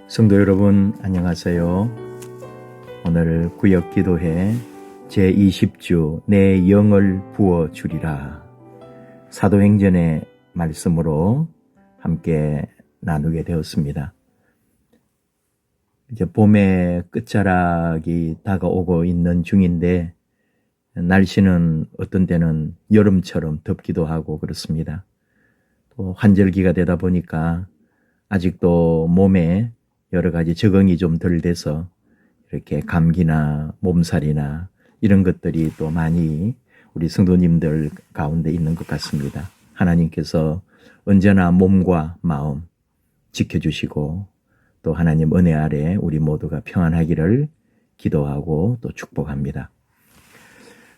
성도 여러분 안녕하세요. 오늘 구역 기도회 제20주 내 영을 부어주리라 사도행전의 말씀으로 함께 나누게 되었습니다. 이제 봄의 끝자락이 다가오고 있는 중인데 날씨는 어떤 때는 여름처럼 덥기도 하고 그렇습니다. 또 환절기가 되다 보니까 아직도 몸에 여러 가지 적응이 좀 덜 돼서 이렇게 감기나 몸살이나 이런 것들이 또 많이 우리 성도님들 가운데 있는 것 같습니다. 하나님께서 언제나 몸과 마음 지켜주시고 또 하나님 은혜 아래 우리 모두가 평안하기를 기도하고 또 축복합니다.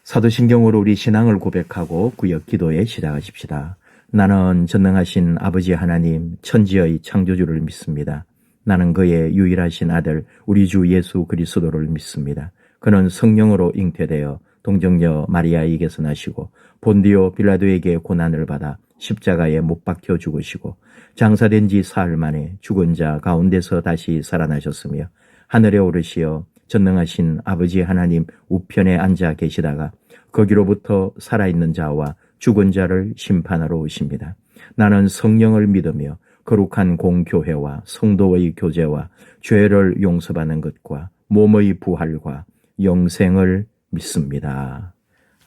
사도신경으로 우리 신앙을 고백하고 구역 기도에 시작하십시다. 나는 전능하신 아버지 하나님 천지의 창조주를 믿습니다. 나는 그의 유일하신 아들 우리 주 예수 그리스도를 믿습니다. 그는 성령으로 잉태되어 동정녀 마리아에게서 나시고 본디오 빌라도에게 고난을 받아 십자가에 못 박혀 죽으시고 장사된 지 사흘 만에 죽은 자 가운데서 다시 살아나셨으며 하늘에 오르시어 전능하신 아버지 하나님 우편에 앉아 계시다가 거기로부터 살아있는 자와 죽은 자를 심판하러 오십니다. 나는 성령을 믿으며 거룩한 공교회와 성도의 교제와 죄를 용서받는 것과 몸의 부활과 영생을 믿습니다.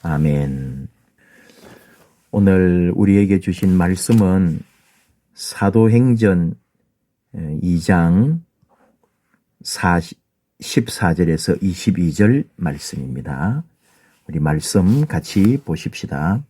아멘. 오늘 우리에게 주신 말씀은 사도행전 2장 14절에서 22절 말씀입니다. 우리 말씀 같이 보십시다.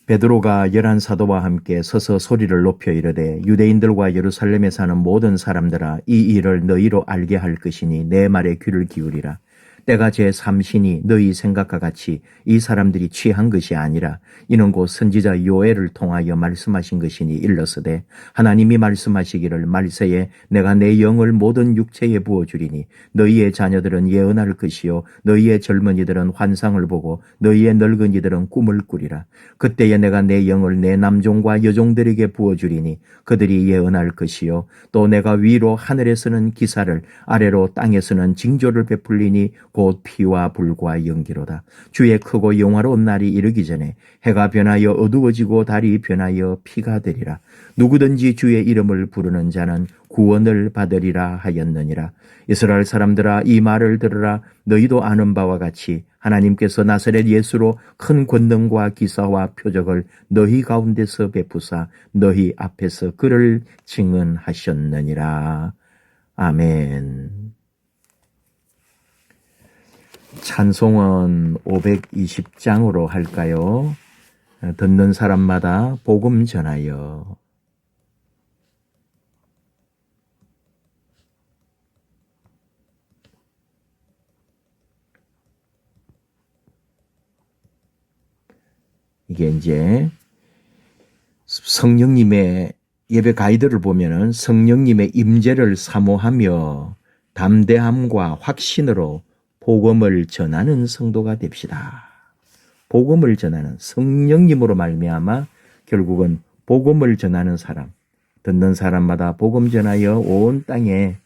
베드로가 11사도와 함께 서서 소리를 높여 이르되 유대인들과 예루살렘에 사는 모든 사람들아 이 일을 너희로 알게 할 것이니 내 말에 귀를 기울이라. 때가 제3신이 너희 생각과 같이 이 사람들이 취한 것이 아니라 이는 곧 선지자 요엘을 통하여 말씀하신 것이니 일러서되 하나님이 말씀하시기를 말세에 내가 내 영을 모든 육체에 부어주리니 너희의 자녀들은 예언할 것이요 너희의 젊은이들은 환상을 보고 너희의 늙은이들은 꿈을 꾸리라. 그때에 내가 내 영을 내 남종과 여종들에게 부어주리니 그들이 예언할 것이요 또 내가 위로 하늘에서는 기사를 아래로 땅에서는 징조를 베풀리니 곧 피와 불과 연기로다. 주의 크고 영화로운 날이 이르기 전에 해가 변하여 어두워지고 달이 변하여 피가 되리라. 누구든지 주의 이름을 부르는 자는 구원을 받으리라 하였느니라. 이스라엘 사람들아 이 말을 들으라. 너희도 아는 바와 같이 하나님께서 나사렛 예수로 큰 권능과 기사와 표적을 너희 가운데서 베푸사 너희 앞에서 그를 증언하셨느니라. 아멘. 찬송은 520장으로 할까요? 듣는 사람마다 복음 전하여. 이게 이제 성령님의 예배 가이드를 보면은 성령님의 임재를 사모하며 담대함과 확신으로 복음을 전하는 성도가 됩시다. 복음을 전하는 성령님으로 말미암아 결국은 복음을 전하는 사람, 듣는 사람마다 복음 전하여 온 땅에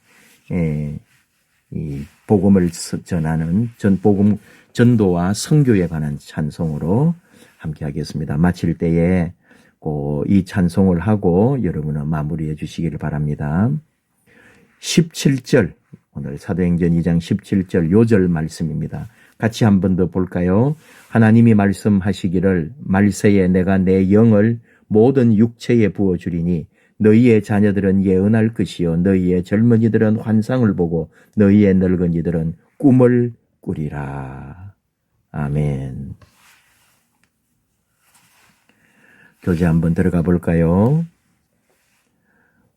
이 복음을 전하는 복음 전도와 선교에 관한 찬송으로 함께 하겠습니다. 마칠 때에 꼭 이 찬송을 하고 여러분은 마무리해 주시기를 바랍니다. 17절 오늘 사도행전 2장 17절 요절 말씀입니다. 같이 한 번 더 볼까요? 하나님이 말씀하시기를 말세에 내가 내 영을 모든 육체에 부어주리니 너희의 자녀들은 예언할 것이요 너희의 젊은이들은 환상을 보고 너희의 늙은이들은 꿈을 꾸리라. 아멘. 교제 한번 들어가 볼까요?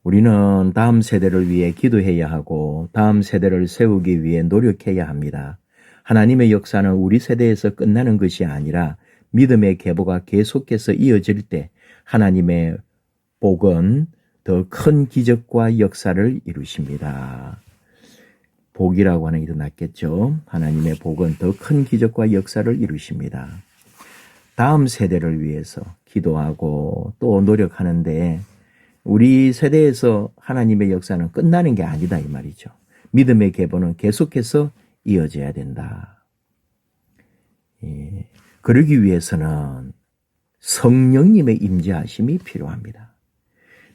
우리는 다음 세대를 위해 기도해야 하고 다음 세대를 세우기 위해 노력해야 합니다. 하나님의 역사는 우리 세대에서 끝나는 것이 아니라 믿음의 계보가 계속해서 이어질 때 하나님의 복은 더 큰 기적과 역사를 이루십니다. 복이라고 하는 게 더 낫겠죠. 하나님의 복은 더 큰 기적과 역사를 이루십니다. 다음 세대를 위해서 기도하고 또 노력하는데 우리 세대에서 하나님의 역사는 끝나는 게 아니다 이 말이죠. 믿음의 계보는 계속해서 이어져야 된다. 예. 그러기 위해서는 성령님의 임재하심이 필요합니다.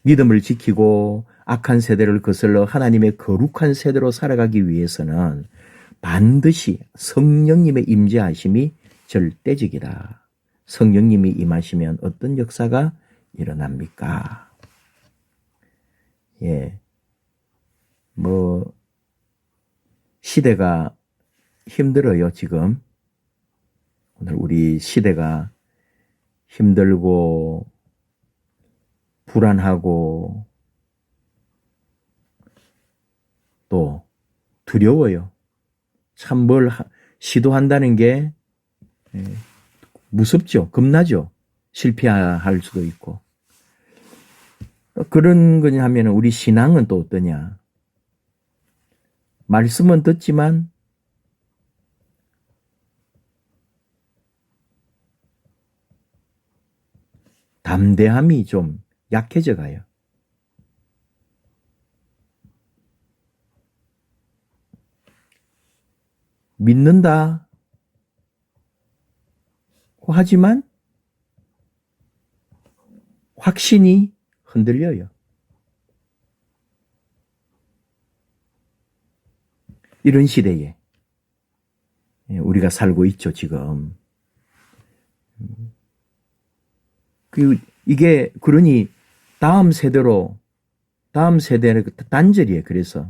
믿음을 지키고 악한 세대를 거슬러 하나님의 거룩한 세대로 살아가기 위해서는 반드시 성령님의 임재하심이 절대적이다. 성령님이 임하시면 어떤 역사가 일어납니까? 예. 시대가 힘들어요, 지금. 오늘 우리 시대가 힘들고, 불안하고, 또 두려워요. 참 뭘 시도한다는 게 무섭죠. 겁나죠. 실패할 수도 있고. 그런 거냐 하면 우리 신앙은 또 어떠냐. 말씀은 듣지만 담대함이 좀 약해져 가요. 믿는다 하지만 확신이 흔들려요. 이런 시대에 우리가 살고 있죠, 지금. 이게 그러니 다음 세대는 단절이에요. 그래서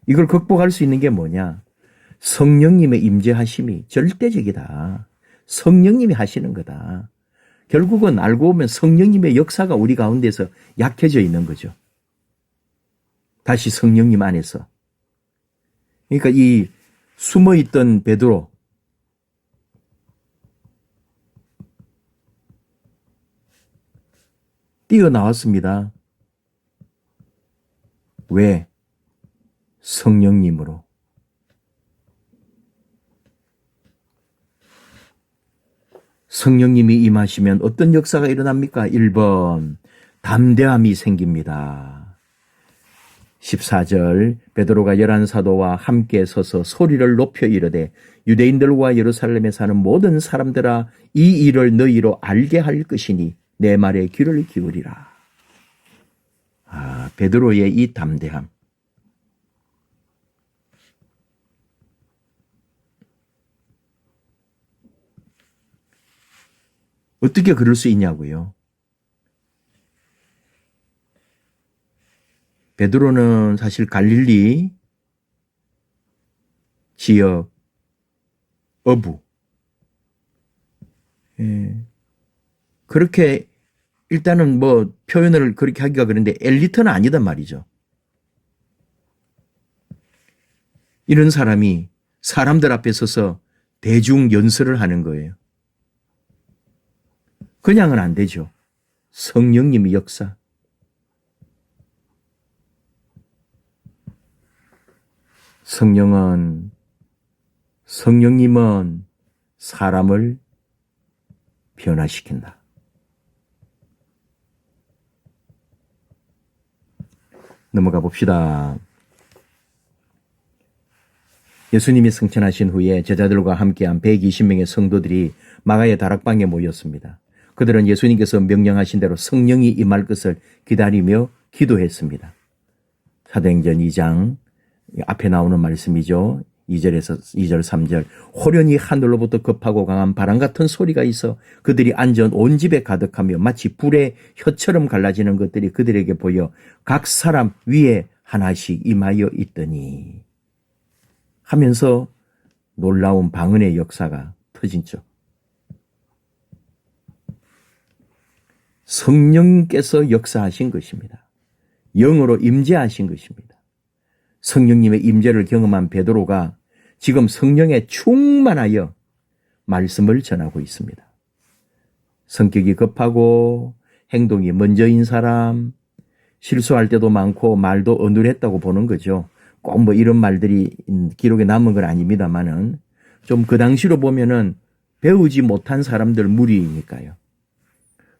이걸 극복할 수 있는 게 뭐냐? 성령님의 임재하심이 절대적이다. 성령님이 하시는 거다. 결국은 알고 보면 성령님의 역사가 우리 가운데서 약해져 있는 거죠. 다시 성령님 안에서. 그러니까 이 숨어있던 베드로, 뛰어나왔습니다. 왜? 성령님으로. 성령님이 임하시면 어떤 역사가 일어납니까? 1번, 담대함이 생깁니다. 14절, 베드로가 11사도와 함께 서서 소리를 높여 이르되 유대인들과 예루살렘에 사는 모든 사람들아 이 일을 너희로 알게 할 것이니 내 말에 귀를 기울이라. 베드로의 이 담대함. 어떻게 그럴 수 있냐고요? 베드로는 사실 갈릴리 지역 어부. 그렇게 일단은 표현을 그렇게 하기가 그런데 엘리트는 아니단 말이죠. 이런 사람이 사람들 앞에 서서 대중 연설을 하는 거예요. 그냥은 안 되죠. 성령님의 역사. 성령님은 사람을 변화시킨다. 넘어가 봅시다. 예수님이 승천하신 후에 제자들과 함께한 120명의 성도들이 마가의 다락방에 모였습니다. 그들은 예수님께서 명령하신 대로 성령이 임할 것을 기다리며 기도했습니다. 사도행전 2장 앞에 나오는 말씀이죠. 2절 3절. 호련히 하늘로부터 급하고 강한 바람 같은 소리가 있어 그들이 앉은 온 집에 가득하며 마치 불의 혀처럼 갈라지는 것들이 그들에게 보여 각 사람 위에 하나씩 임하여 있더니 하면서 놀라운 방언의 역사가 터진죠. 성령께서 역사하신 것입니다. 영으로 임재하신 것입니다. 성령님의 임재를 경험한 베드로가 지금 성령에 충만하여 말씀을 전하고 있습니다. 성격이 급하고 행동이 먼저인 사람, 실수할 때도 많고 말도 어눌했다고 보는 거죠. 꼭 이런 말들이 기록에 남은 건 아닙니다만은 좀 그 당시로 보면은 배우지 못한 사람들 무리이니까요.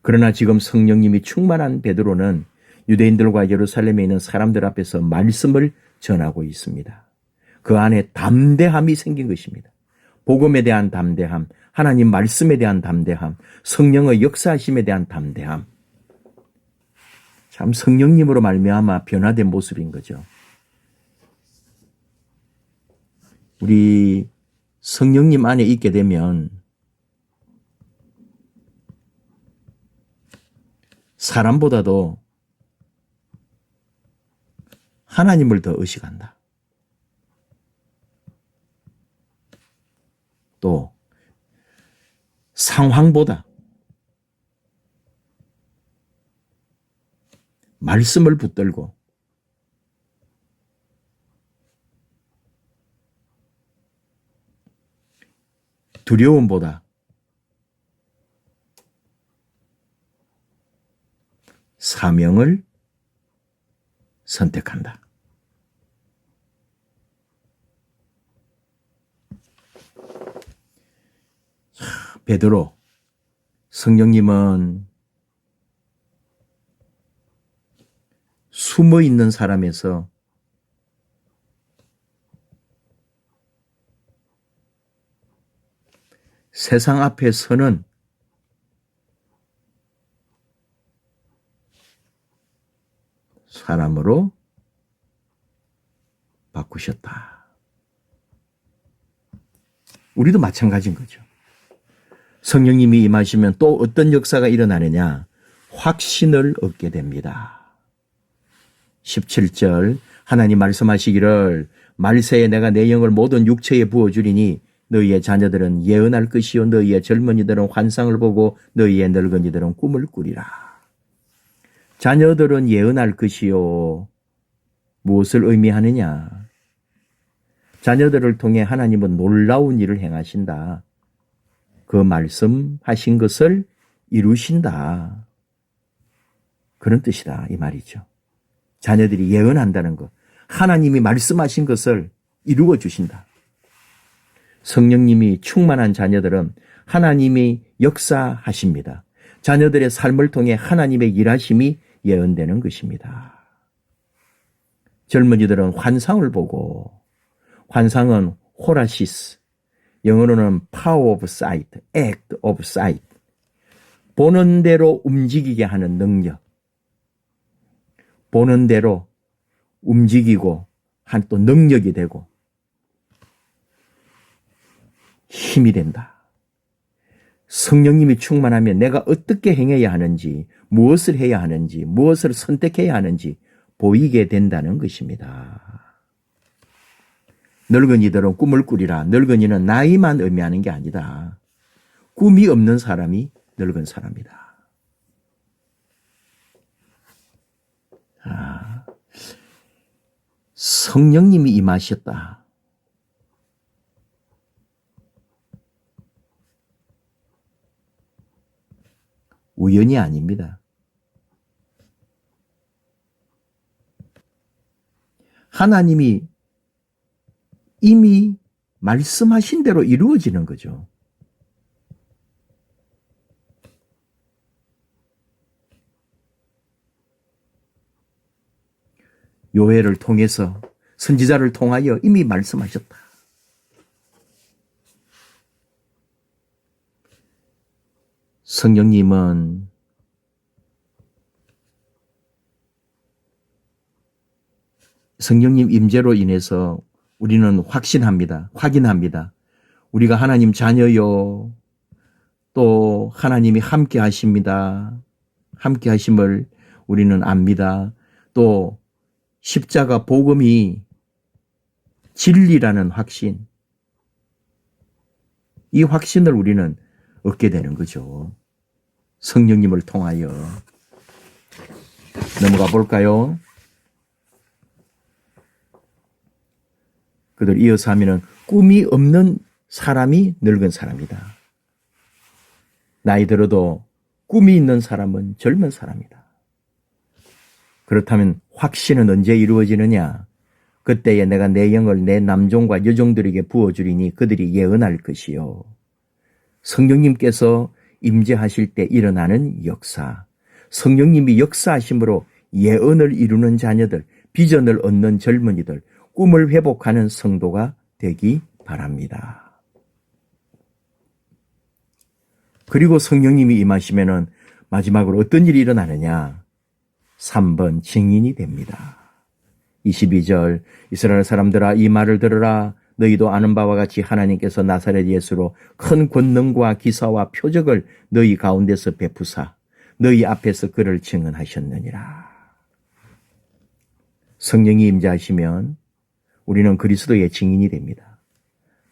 그러나 지금 성령님이 충만한 베드로는 유대인들과 예루살렘에 있는 사람들 앞에서 말씀을 전하고 있습니다. 그 안에 담대함이 생긴 것입니다. 복음에 대한 담대함, 하나님 말씀에 대한 담대함, 성령의 역사하심에 대한 담대함. 참 성령님으로 말미암아 변화된 모습인 거죠. 우리 성령님 안에 있게 되면 사람보다도 하나님을 더 의식한다. 또 상황보다 말씀을 붙들고 두려움보다 사명을 선택한다. 베드로, 성령님은 숨어 있는 사람에서 세상 앞에 서는 사람으로 바꾸셨다. 우리도 마찬가지인 거죠. 성령님이 임하시면 또 어떤 역사가 일어나느냐? 확신을 얻게 됩니다. 17절 하나님 말씀하시기를 말세에 내가 내 영을 모든 육체에 부어주리니 너희의 자녀들은 예언할 것이요 너희의 젊은이들은 환상을 보고 너희의 늙은이들은 꿈을 꾸리라. 자녀들은 예언할 것이요. 무엇을 의미하느냐? 자녀들을 통해 하나님은 놀라운 일을 행하신다. 그 말씀하신 것을 이루신다. 그런 뜻이다 이 말이죠. 자녀들이 예언한다는 것, 하나님이 말씀하신 것을 이루어 주신다. 성령님이 충만한 자녀들은 하나님이 역사하십니다. 자녀들의 삶을 통해 하나님의 일하심이 예언되는 것입니다. 젊은이들은 환상을 보고, 환상은 호라시스, 영어로는 power of sight, act of sight, 보는 대로 움직이게 하는 능력, 보는 대로 움직이고 한 또 능력이 되고 힘이 된다. 성령님이 충만하면 내가 어떻게 행해야 하는지, 무엇을 해야 하는지, 무엇을 선택해야 하는지 보이게 된다는 것입니다. 늙은이들은 꿈을 꾸리라. 늙은이는 나이만 의미하는 게 아니다. 꿈이 없는 사람이 늙은 사람이다. 성령님이 임하셨다. 우연이 아닙니다. 하나님이 이미 말씀하신 대로 이루어지는 거죠. 요엘을 통해서 선지자를 통하여 이미 말씀하셨다. 성령님은 성령님 임재로 인해서 우리는 확인합니다. 우리가 하나님 자녀요. 또 하나님이 함께 하십니다. 함께 하심을 우리는 압니다. 또 십자가 복음이 진리라는 확신, 이 확신을 우리는 얻게 되는 거죠. 성령님을 통하여. 넘어가 볼까요? 그들 이어서 하면은 꿈이 없는 사람이 늙은 사람이다. 나이 들어도 꿈이 있는 사람은 젊은 사람이다. 그렇다면 확신은 언제 이루어지느냐? 그때에 내가 내 영을 내 남종과 여종들에게 부어주리니 그들이 예언할 것이요. 성령님께서 임재하실 때 일어나는 역사, 성령님이 역사하심으로 예언을 이루는 자녀들, 비전을 얻는 젊은이들, 꿈을 회복하는 성도가 되기 바랍니다. 그리고 성령님이 임하시면은 마지막으로 어떤 일이 일어나느냐? 3번 증인이 됩니다. 22절 이스라엘 사람들아 이 말을 들으라. 너희도 아는 바와 같이 하나님께서 나사렛 예수로 큰 권능과 기사와 표적을 너희 가운데서 베푸사 너희 앞에서 그를 증언하셨느니라. 성령이 임재하시면 우리는 그리스도의 증인이 됩니다.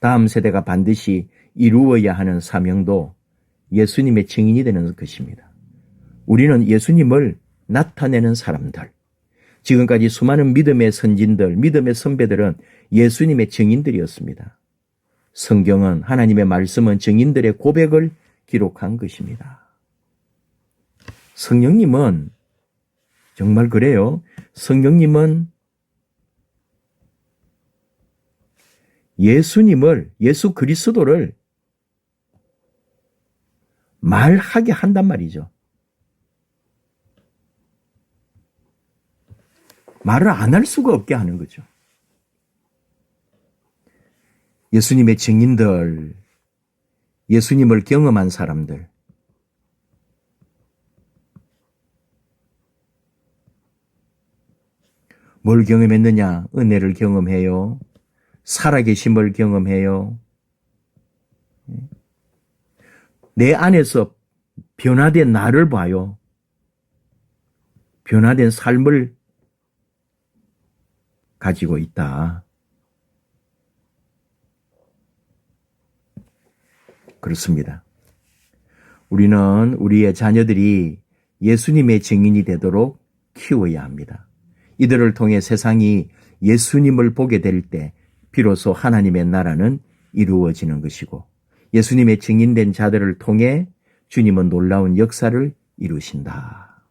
다음 세대가 반드시 이루어야 하는 사명도 예수님의 증인이 되는 것입니다. 우리는 예수님을 나타내는 사람들, 지금까지 수많은 믿음의 선진들, 믿음의 선배들은 예수님의 증인들이었습니다. 성경은, 하나님의 말씀은 증인들의 고백을 기록한 것입니다. 성령님은 정말 그래요. 성령님은 예수님을, 예수 그리스도를 말하게 한단 말이죠. 말을 안 할 수가 없게 하는 거죠. 예수님의 증인들, 예수님을 경험한 사람들, 뭘 경험했느냐? 은혜를 경험해요. 살아계심을 경험해요. 내 안에서 변화된 나를 봐요. 변화된 삶을 가지고 있다. 그렇습니다. 우리는 우리의 자녀들이 예수님의 증인이 되도록 키워야 합니다. 이들을 통해 세상이 예수님을 보게 될 때 비로소 하나님의 나라는 이루어지는 것이고 예수님의 증인된 자들을 통해 주님은 놀라운 역사를 이루신다.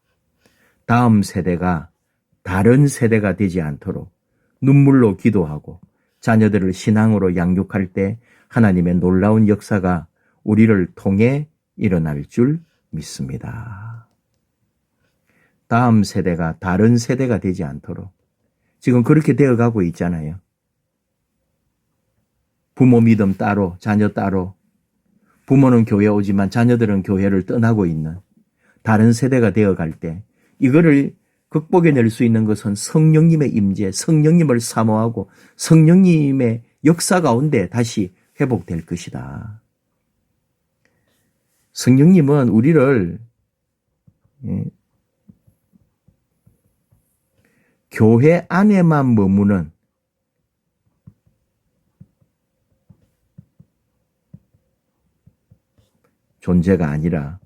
다음 세대가 다른 세대가 되지 않도록 눈물로 기도하고 자녀들을 신앙으로 양육할 때 하나님의 놀라운 역사가 우리를 통해 일어날 줄 믿습니다. 다음 세대가 다른 세대가 되지 않도록 지금 그렇게 되어가고 있잖아요. 부모 믿음 따로, 자녀 따로, 부모는 교회 오지만 자녀들은 교회를 떠나고 있는 다른 세대가 되어갈 때 이거를 극복해낼 수 있는 것은 성령님의 임재, 성령님을 사모하고 성령님의 역사 가운데 다시 회복될 것이다. 성령님은 우리를 교회 안에만 머무는 존재가 아니라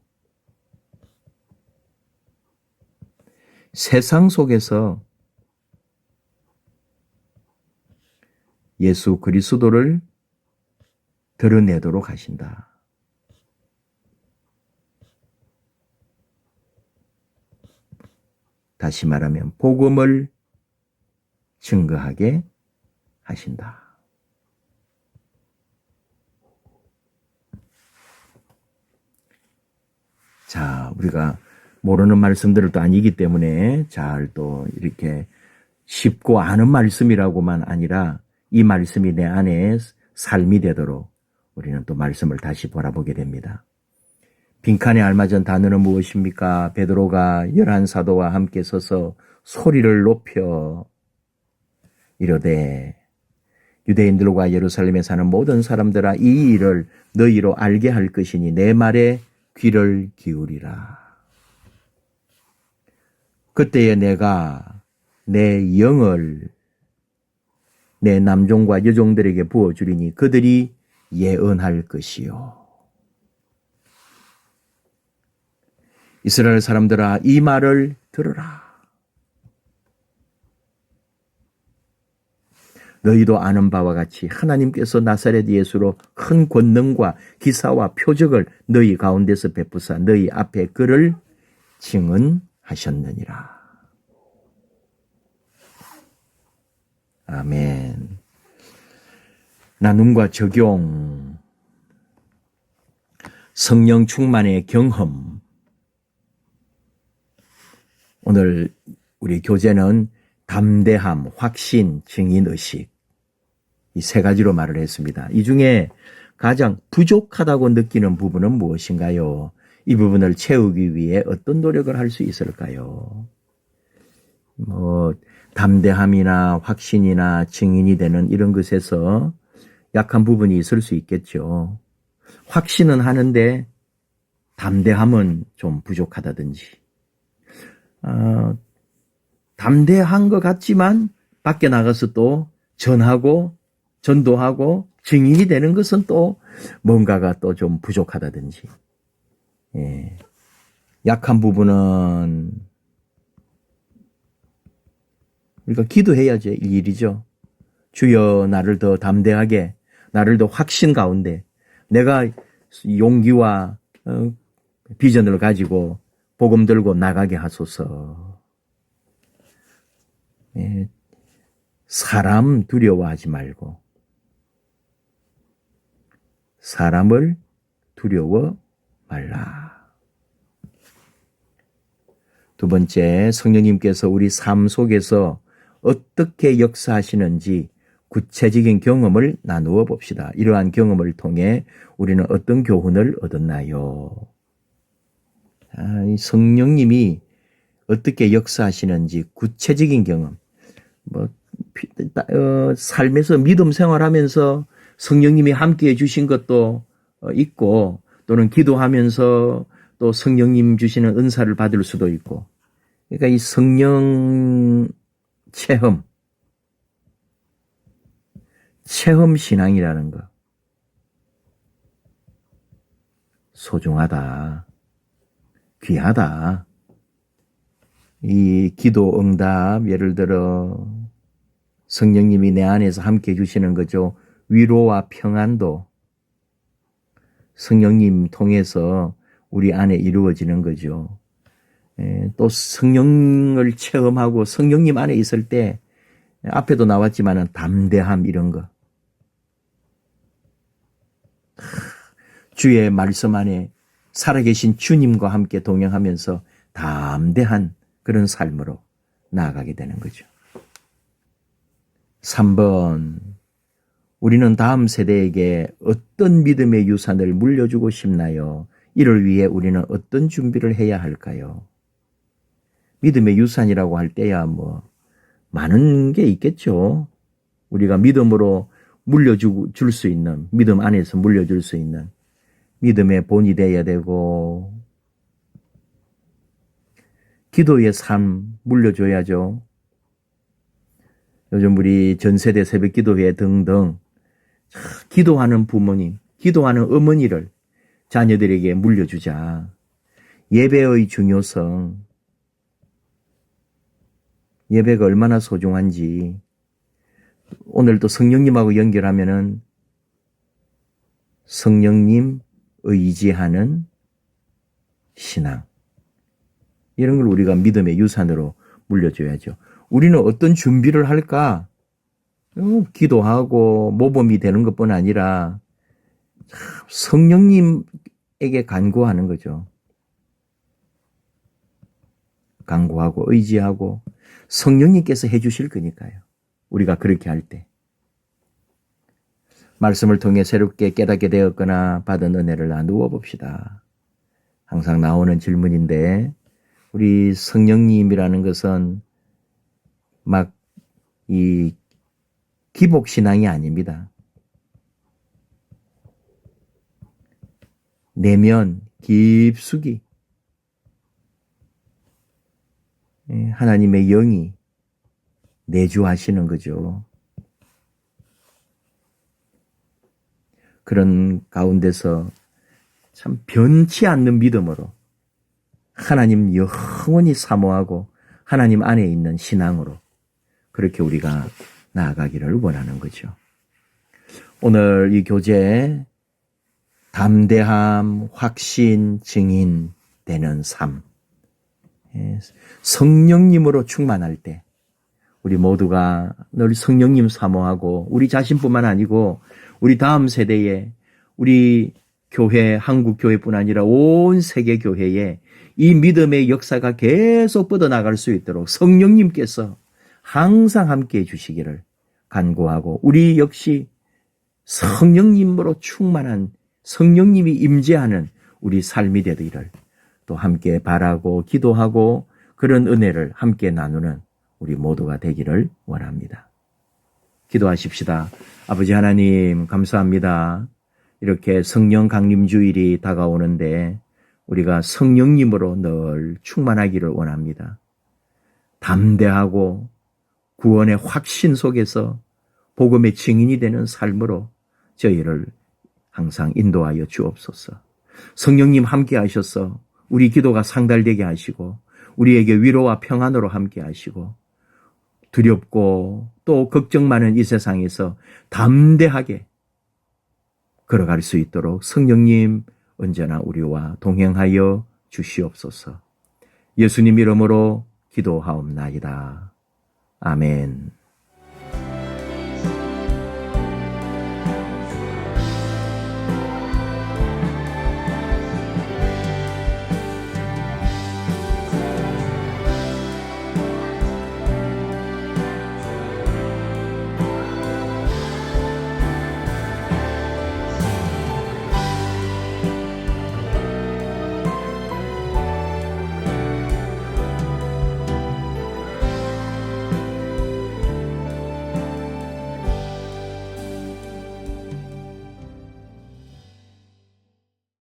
세상 속에서 예수 그리스도를 드러내도록 하신다. 다시 말하면 복음을 증거하게 하신다. 자, 우리가 모르는 말씀들을 또 아니기 때문에 잘 또 이렇게 쉽고 아는 말씀이라고만 아니라 이 말씀이 내 안에 삶이 되도록 우리는 또 말씀을 다시 바라보게 됩니다. 빈칸에 알맞은 단어는 무엇입니까? 베드로가 11사도와 함께 서서 소리를 높여 이르되 유대인들과 예루살렘에 사는 모든 사람들아 이 일을 너희로 알게 할 것이니 내 말에 귀를 기울이라. 그때에 내가 내 영을 내 남종과 여종들에게 부어주리니 그들이 예언할 것이요. 이스라엘 사람들아 이 말을 들으라. 너희도 아는 바와 같이 하나님께서 나사렛 예수로 큰 권능과 기사와 표적을 너희 가운데서 베푸사 너희 앞에 그를 증언하셨느니라. 아멘. 나눔과 적용. 성령 충만의 경험. 오늘 우리 교재는 담대함, 확신, 증인의식, 이 세 가지로 말을 했습니다. 이 중에 가장 부족하다고 느끼는 부분은 무엇인가요? 이 부분을 채우기 위해 어떤 노력을 할 수 있을까요? 담대함이나 확신이나 증인이 되는 이런 것에서 약한 부분이 있을 수 있겠죠. 확신은 하는데 담대함은 좀 부족하다든지, 담대한 것 같지만 밖에 나가서 또 전도하고 증인이 되는 것은 또 뭔가가 또 좀 부족하다든지, 약한 부분은 우리가 기도해야지 일이죠. 주여 나를 더 담대하게, 나를 더 확신 가운데 내가 용기와 비전을 가지고 복음 들고 나가게 하소서. 사람 두려워하지 말고 사람을 두려워 말라. 두 번째, 성령님께서 우리 삶 속에서 어떻게 역사하시는지 구체적인 경험을 나누어 봅시다. 이러한 경험을 통해 우리는 어떤 교훈을 얻었나요? 성령님이 어떻게 역사하시는지 구체적인 경험. 삶에서 믿음 생활하면서 성령님이 함께 해주신 것도 있고, 또는 기도하면서 또 성령님 주시는 은사를 받을 수도 있고. 그러니까 이 성령 체험 신앙이라는 거 소중하다, 귀하다. 이 기도 응답, 예를 들어 성령님이 내 안에서 함께 해주시는 거죠. 위로와 평안도 성령님 통해서 우리 안에 이루어지는 거죠. 또 성령을 체험하고 성령님 안에 있을 때 앞에도 나왔지만 담대함, 이런 거. 주의 말씀 안에 살아계신 주님과 함께 동행하면서 담대한 그런 삶으로 나아가게 되는 거죠. 3번, 우리는 다음 세대에게 어떤 믿음의 유산을 물려주고 싶나요? 이를 위해 우리는 어떤 준비를 해야 할까요? 믿음의 유산이라고 할 때야 많은 게 있겠죠. 우리가 믿음으로 물려줄 수 있는, 믿음 안에서 물려줄 수 있는 믿음의 본이 되어야 되고, 기도의 삶 물려줘야죠. 요즘 우리 전세대 새벽기도회 등등 기도하는 부모님, 기도하는 어머니를 자녀들에게 물려주자. 예배의 중요성, 예배가 얼마나 소중한지, 오늘 또 성령님하고 연결하면은 성령님 의지하는 신앙, 이런 걸 우리가 믿음의 유산으로 물려줘야죠. 우리는 어떤 준비를 할까? 기도하고 모범이 되는 것뿐 아니라 성령님에게 간구하는 거죠. 간구하고 의지하고 성령님께서 해주실 거니까요. 우리가 그렇게 할 때. 말씀을 통해 새롭게 깨닫게 되었거나 받은 은혜를 나누어 봅시다. 항상 나오는 질문인데, 우리 성령님이라는 것은 막 이 기복신앙이 아닙니다. 내면 깊숙이 하나님의 영이 내주하시는 거죠. 그런 가운데서 참 변치 않는 믿음으로 하나님 영원히 사모하고 하나님 안에 있는 신앙으로 그렇게 우리가 나아가기를 원하는 거죠. 오늘 이 교재 담대함, 확신, 증인 되는 삶, 성령님으로 충만할 때 우리 모두가 늘 성령님 사모하고 우리 자신뿐만 아니고 우리 다음 세대에 우리 교회, 한국 교회뿐 아니라 온 세계 교회에 이 믿음의 역사가 계속 뻗어나갈 수 있도록 성령님께서 항상 함께해 주시기를 간구하고, 우리 역시 성령님으로 충만한, 성령님이 임재하는 우리 삶이 되기를 또 함께 바라고 기도하고, 그런 은혜를 함께 나누는 우리 모두가 되기를 원합니다. 기도하십시다. 아버지 하나님, 감사합니다. 이렇게 성령 강림 주일이 다가오는데 우리가 성령님으로 늘 충만하기를 원합니다. 담대하고 구원의 확신 속에서 복음의 증인이 되는 삶으로 저희를 항상 인도하여 주옵소서. 성령님 함께 하셔서 우리 기도가 상달되게 하시고, 우리에게 위로와 평안으로 함께 하시고, 두렵고 또 걱정 많은 이 세상에서 담대하게 걸어갈 수 있도록 성령님 언제나 우리와 동행하여 주시옵소서. 예수님 이름으로 기도하옵나이다. 아멘.